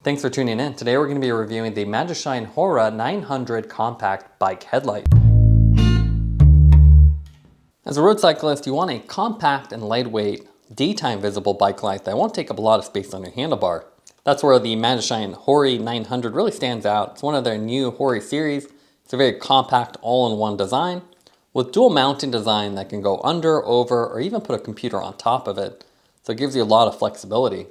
Thanks for tuning in. Today we're going to be reviewing the Magicshine HORI 900 compact bike headlight. As a road cyclist, you want a compact and lightweight, daytime visible bike light that won't take up a lot of space on your handlebar. That's where the Magicshine HORI 900 really stands out. It's one of their new HORI series. It's a very compact, all-in-one design with dual mounting design that can go under, over, or even put a computer on top of it. So it gives you a lot of flexibility.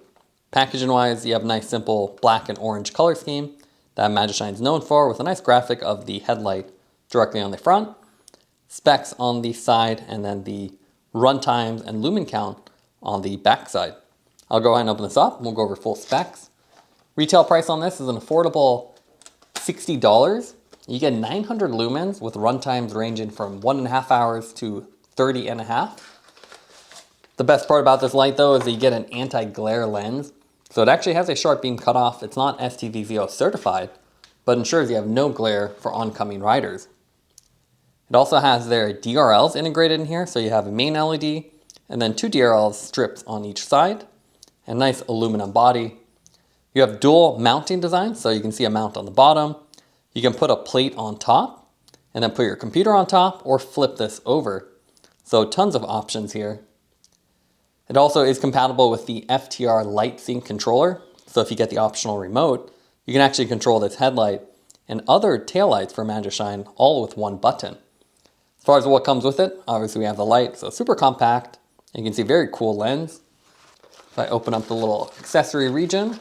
Packaging wise, you have a nice simple black and orange color scheme that Magicshine is known for, with a nice graphic of the headlight directly on the front, specs on the side, and then the run times and lumen count on the back side. I'll go ahead and open this up and we'll go over full specs. Retail price on this is an affordable $60. You get 900 lumens with run times ranging from 1.5 hours to 30.5. The best part about this light though is that you get an anti-glare lens. So it actually has a sharp beam cutoff. It's not STVZO certified, but ensures you have no glare for oncoming riders. It also has their DRLs integrated in here. So you have a main LED and then 2 DRLs strips on each side, and nice aluminum body. You have dual mounting design. So you can see a mount on the bottom. You can put a plate on top and then put your computer on top or flip this over. So tons of options here. It also is compatible with the FTR LightSync controller. So if you get the optional remote, you can actually control this headlight and other taillights for Magicshine all with one button. As far as what comes with it, obviously we have the light, so super compact. And you can see very cool lens. If I open up the little accessory region,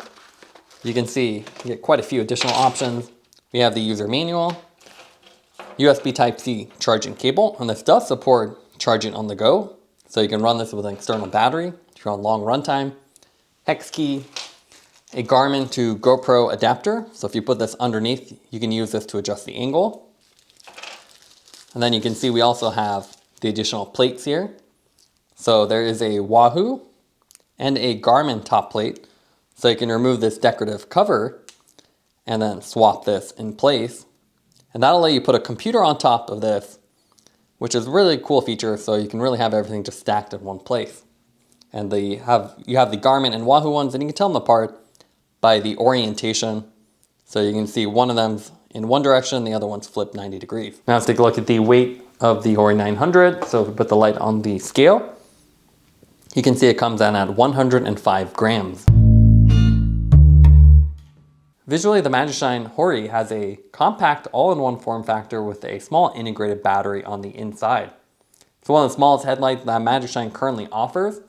you can see you get quite a few additional options. We have the user manual, USB Type-C charging cable, and this does support charging on the go. So you can run this with an external battery if you're on long runtime. Hex key, a Garmin to GoPro adapter. So if you put this underneath, you can use this to adjust the angle. And then you can see we also have the additional plates here. So there is a Wahoo and a Garmin top plate. So you can remove this decorative cover and then swap this in place. And that'll let you put a computer on top of this, which is a really cool feature, so you can really have everything just stacked in one place. And you have the Garmin and Wahoo ones, and you can tell them apart by the orientation. So you can see one of them's in one direction, the other one's flipped 90 degrees. Now let's take a look at the weight of the HORI 900. So if we put the light on the scale, you can see it comes in at 105 grams. Visually, the Magicshine HORI has a compact all-in-one form factor with a small integrated battery on the inside. It's one of the smallest headlights that Magicshine currently offers,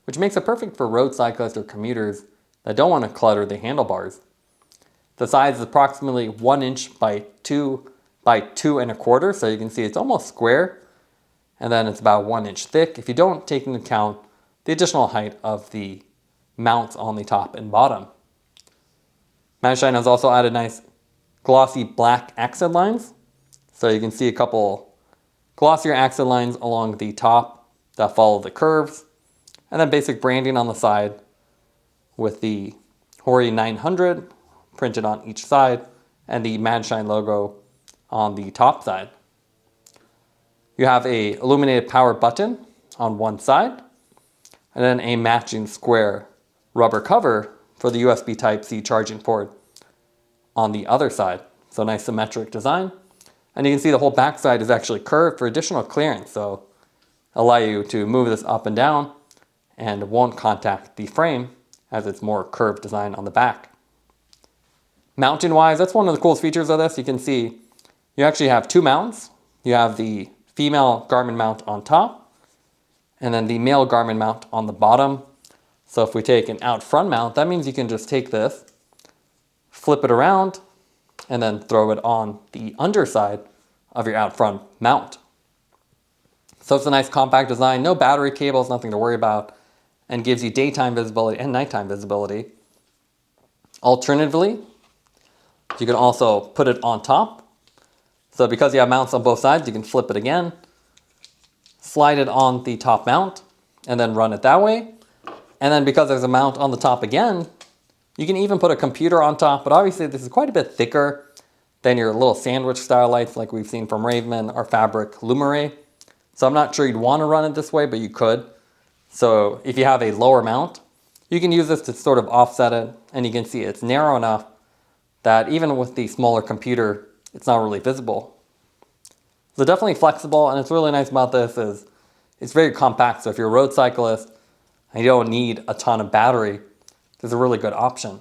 which makes it perfect for road cyclists or commuters that don't want to clutter the handlebars. The size is approximately 1 inch by 2 by 2.25, so you can see it's almost square, and then it's about 1 inch thick if you don't take into account the additional height of the mounts on the top and bottom. Magicshine has also added nice glossy black accent lines. So you can see a couple glossier accent lines along the top that follow the curves. And then basic branding on the side with the HORI 900 printed on each side and the Magicshine logo on the top side. You have a illuminated power button on one side and then a matching square rubber cover for the USB Type-C charging port on the other side. So nice symmetric design. And you can see the whole back side is actually curved for additional clearance. So allow you to move this up and down and won't contact the frame as it's more curved design on the back. Mounting wise, that's one of the coolest features of this. You can see you actually have 2 mounts. You have the female Garmin mount on top and then the male Garmin mount on the bottom. So if we take an out front mount, that means you can just take this, flip it around, and then throw it on the underside of your out front mount. So it's a nice compact design, no battery cables, nothing to worry about, and gives you daytime visibility and nighttime visibility. Alternatively, you can also put it on top. So because you have mounts on both sides, you can flip it again, slide it on the top mount, and then run it that way. And then because there's a mount on the top again, you can even put a computer on top, but obviously this is quite a bit thicker than your little sandwich style lights like we've seen from Ravemen or Fabric Luminary. So I'm not sure you'd want to run it this way, but you could. So if you have a lower mount, You can use this to sort of offset it, and you can see it's narrow enough that even with the smaller computer, it's not really visible. So definitely flexible, and what's really nice about this is it's very compact, so if you're a road cyclist and you don't need a ton of battery, this is a really good option.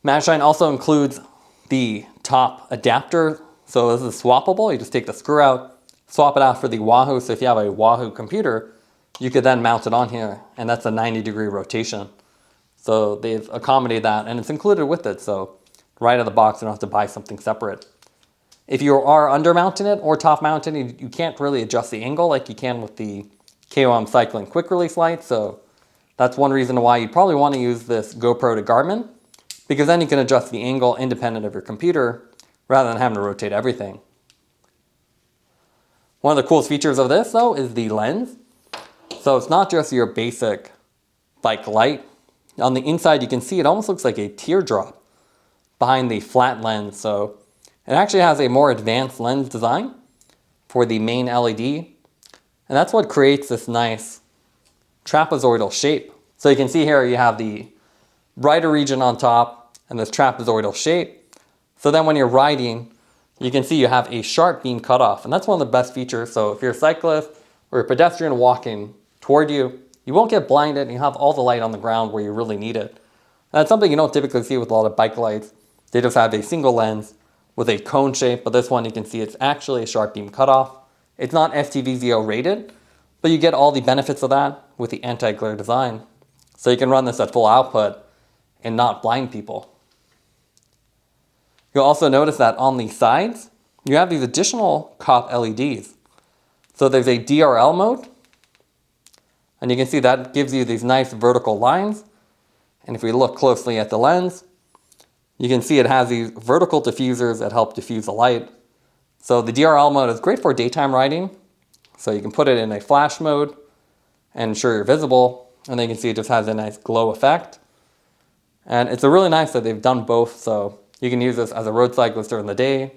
Magicshine also includes the top adapter, so this is swappable. You just take the screw out, swap it out for the Wahoo, so if you have a Wahoo computer, you could then mount it on here, and that's a 90-degree rotation. So they've accommodated that, and it's included with it, so right out of the box, you don't have to buy something separate. If you are undermounting it or top mounting, you can't really adjust the angle like you can with the KOM Cycling Quick Release light, so that's one reason why you'd probably want to use this GoPro to Garmin, because then you can adjust the angle independent of your computer rather than having to rotate everything. One of the coolest features of this, though, is the lens. So it's not just your basic bike light. On the inside, you can see it almost looks like a teardrop behind the flat lens. So it actually has a more advanced lens design for the main LED. And that's what creates this nice trapezoidal shape. So you can see here you have the brighter region on top and this trapezoidal shape. So then when you're riding, you can see you have a sharp beam cutoff. And that's one of the best features. So if you're a cyclist or a pedestrian walking toward you, you won't get blinded and you have all the light on the ground where you really need it. And that's something you don't typically see with a lot of bike lights. They just have a single lens with a cone shape, but this one you can see it's actually a sharp beam cutoff. It's not STVZO rated, but you get all the benefits of that with the anti-glare design. So you can run this at full output and not blind people. You'll also notice that on the sides, you have these additional COP LEDs. So there's a DRL mode, and you can see that gives you these nice vertical lines. And if we look closely at the lens, you can see it has these vertical diffusers that help diffuse the light. So the DRL mode is great for daytime riding. So you can put it in a flash mode and ensure you're visible. And then you can see it just has a nice glow effect. And it's really nice that they've done both. So you can use this as a road cyclist during the day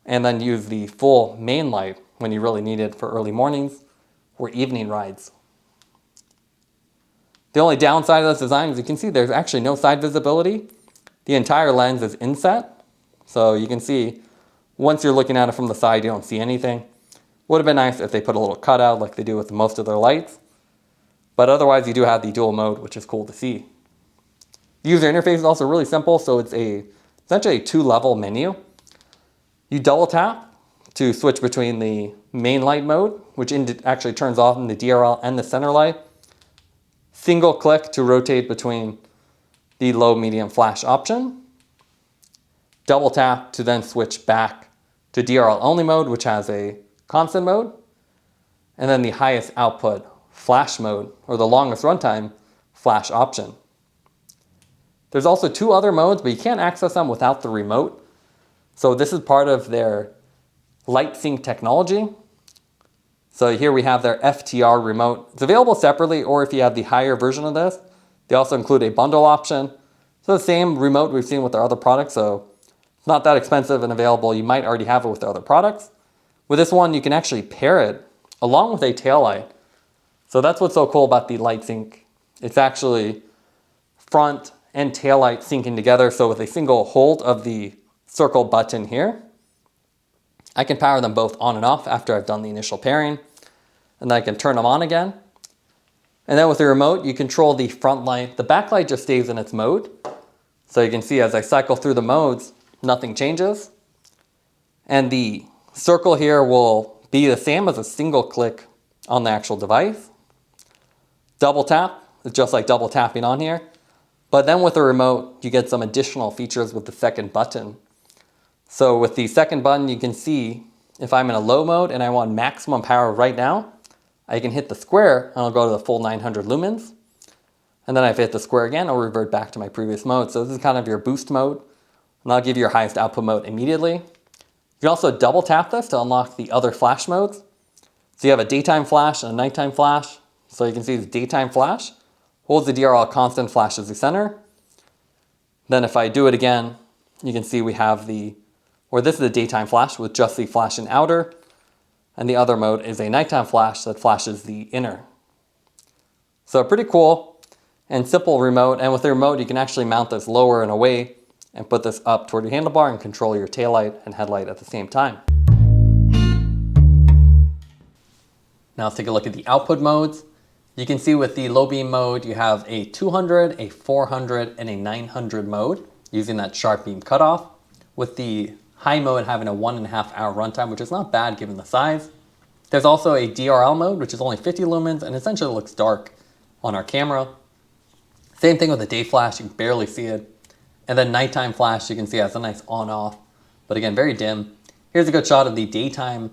and then use the full main light when you really need it for early mornings or evening rides. The only downside of this design is you can see there's actually no side visibility. The entire lens is inset. So you can see once you're looking at it from the side, you don't see anything. Would have been nice if they put a little cutout like they do with most of their lights. But otherwise, you do have the dual mode, which is cool to see. The user interface is also really simple. So it's essentially a two-level menu. You double tap to switch between the main light mode, which actually turns off in the DRL and the center light. Single click to rotate between the low, medium flash option. Double tap to then switch back to DRL only mode, which has a constant mode. And then the highest output flash mode, or the longest runtime flash option. There's also two other modes, but you can't access them without the remote. So this is part of their LightSync technology. So here we have their FTR remote. It's available separately, or if you have the higher version of this, they also include a bundle option. So the same remote we've seen with our other products, so it's not that expensive and available. You might already have it with the other products. With this one, you can actually pair it along with a taillight. So that's what's so cool about the LightSync. It's actually front and taillight syncing together. So with a single hold of the circle button here, I can power them both on and off after I've done the initial pairing, and then I can turn them on again. And then with the remote, you control the front light. The back light just stays in its mode. So you can see as I cycle through the modes, nothing changes. And the circle here will be the same as a single click on the actual device. Double tap is just like double tapping on here. But then with the remote, you get some additional features with the second button. So with the second button, you can see if I'm in a low mode and I want maximum power right now, I can hit the square and I'll go to the full 900 lumens. And then if I hit the square again, I'll revert back to my previous mode. So this is kind of your boost mode, and that'll give you your highest output mode immediately. You can also double tap this to unlock the other flash modes. So you have a daytime flash and a nighttime flash. So you can see the daytime flash holds the DRL constant, flashes the center. Then if I do it again, you can see we have this is a daytime flash with just the flash in outer, and the other mode is a nighttime flash that flashes the inner. So pretty cool and simple remote. And with the remote, you can actually mount this lower and away and put this up toward your handlebar and control your taillight and headlight at the same time. Now let's take a look at the output modes. You can see with the low beam mode, you have a 200, a 400, and a 900 mode using that sharp beam cutoff. With the high mode having a 1.5 hour runtime, which is not bad given the size. There's also a DRL mode, which is only 50 lumens and essentially looks dark on our camera. Same thing with the day flash, you can barely see it. And then nighttime flash, you can see it has a nice on-off, but again, very dim. Here's a good shot of the daytime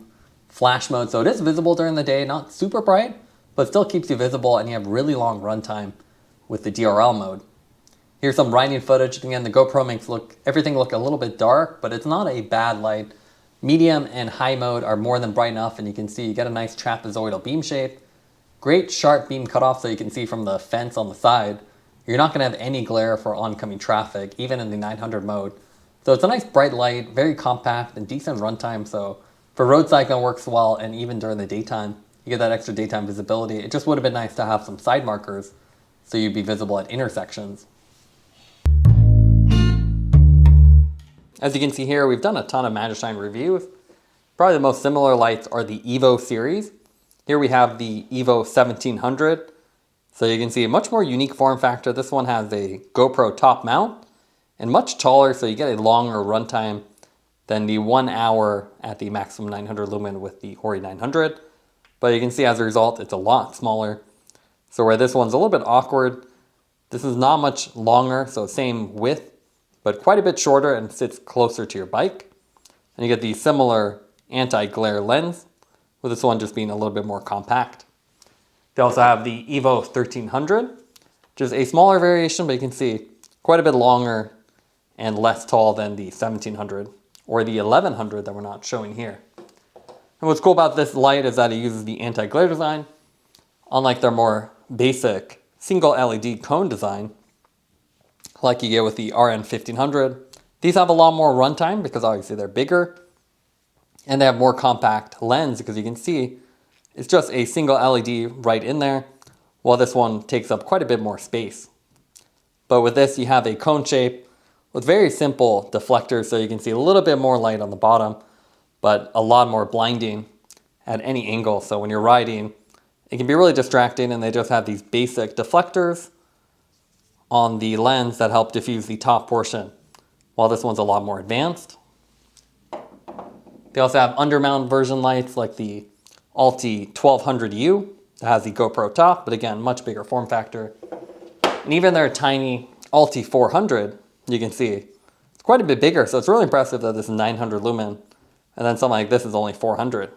flash mode. So it is visible during the day, not super bright, but still keeps you visible, and you have really long runtime with the DRL mode. Here's some riding footage. Again, the GoPro makes everything look a little bit dark, but it's not a bad light. Medium and high mode are more than bright enough, and you can see you get a nice trapezoidal beam shape. Great sharp beam cutoff so you can see from the fence on the side. You're not going to have any glare for oncoming traffic, even in the 900 mode. So it's a nice bright light, very compact and decent runtime. So for road cycling, it works well, and even during the daytime, you get that extra daytime visibility. It just would have been nice to have some side markers so you'd be visible at intersections. As you can see here, we've done a ton of Magicshine reviews. Probably the most similar lights are the Evo series. Here we have the Evo 1700. So you can see a much more unique form factor. This one has a GoPro top mount and much taller, so you get a longer runtime than the 1 hour at the maximum 900 lumen with the HORI 900. But you can see as a result, it's a lot smaller. So where this one's a little bit awkward, this is not much longer, so same width, but quite a bit shorter and sits closer to your bike. And you get the similar anti-glare lens, with this one just being a little bit more compact. They also have the Evo 1300, which is a smaller variation, but you can see quite a bit longer and less tall than the 1700 or the 1100 that we're not showing here. And what's cool about this light is that it uses the anti-glare design. Unlike their more basic single LED cone design, like you get with the RN 1500, these have a lot more runtime because obviously they're bigger, and they have more compact lens because you can see it's just a single LED right in there, while this one takes up quite a bit more space. But with this, you have a cone shape with very simple deflectors, so you can see a little bit more light on the bottom, but a lot more blinding at any angle. So when you're riding, it can be really distracting, and they just have these basic deflectors on the lens that help diffuse the top portion, while this one's a lot more advanced. They also have undermount version lights like the Allty 1200U that has the GoPro top, but again, much bigger form factor. And even their tiny Allty 400, you can see it's quite a bit bigger. So it's really impressive that this is 900 lumen, and then something like this is only 400.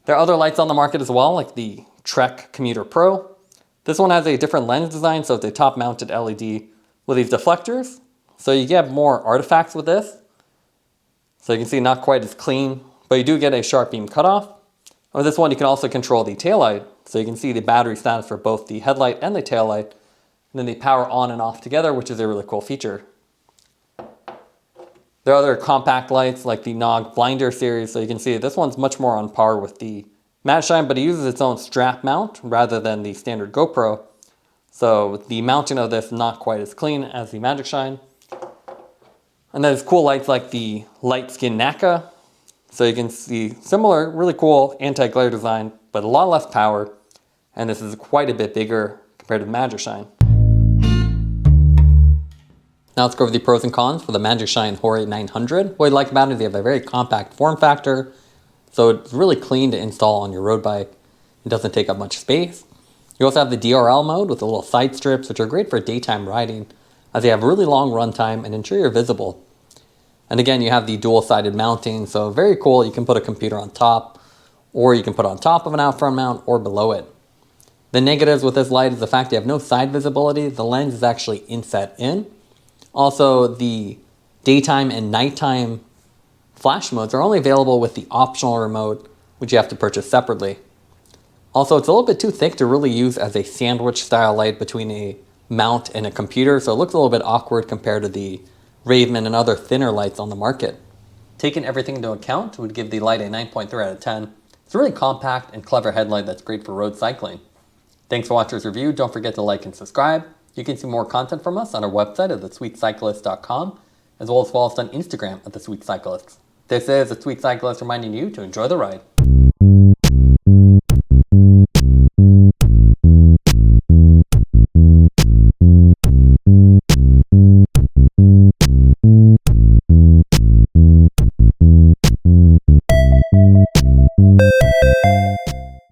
There are other lights on the market as well, like the Trek Commuter Pro. This one has a different lens design, so it's a top mounted LED with these deflectors. So you get more artifacts with this. So you can see not quite as clean, but you do get a sharp beam cutoff. With this one, you can also control the taillight. So you can see the battery status for both the headlight and the taillight. And then they power on and off together, which is a really cool feature. There are other compact lights like the KNOG Blinder series. So you can see this one's much more on par with the Magicshine, but it uses its own strap mount rather than the standard GoPro. So the mounting of this is not quite as clean as the Magicshine. And there's cool lights like the LightSKIN NACA. So you can see similar, really cool anti-glare design, but a lot less power. And this is quite a bit bigger compared to the Magicshine. Now let's go over the pros and cons for the Magicshine HORI 900. What I like about it is they have a very compact form factor. So it's really clean to install on your road bike. It doesn't take up much space. You also have the DRL mode with the little side strips, which are great for daytime riding, as they have really long runtime and ensure you're visible. And again, you have the dual-sided mounting, so very cool. You can put a computer on top, or you can put on top of an out-front mount or below it. The negatives with this light is the fact you have no side visibility. The lens is actually inset in. Also, the daytime and nighttime flash modes are only available with the optional remote, which you have to purchase separately. Also, it's a little bit too thick to really use as a sandwich style light between a mount and a computer, so it looks a little bit awkward compared to the Ravemen and other thinner lights on the market. Taking everything into account, would give the light a 9.3 out of 10. It's a really compact and clever headlight that's great for road cycling. Thanks for watching this review. Don't forget to like and subscribe. You can see more content from us on our website at thesweetcyclist.com, as well as follow us on Instagram at thesweetcyclist. This is The Sweet Cyclist reminding you to enjoy the ride.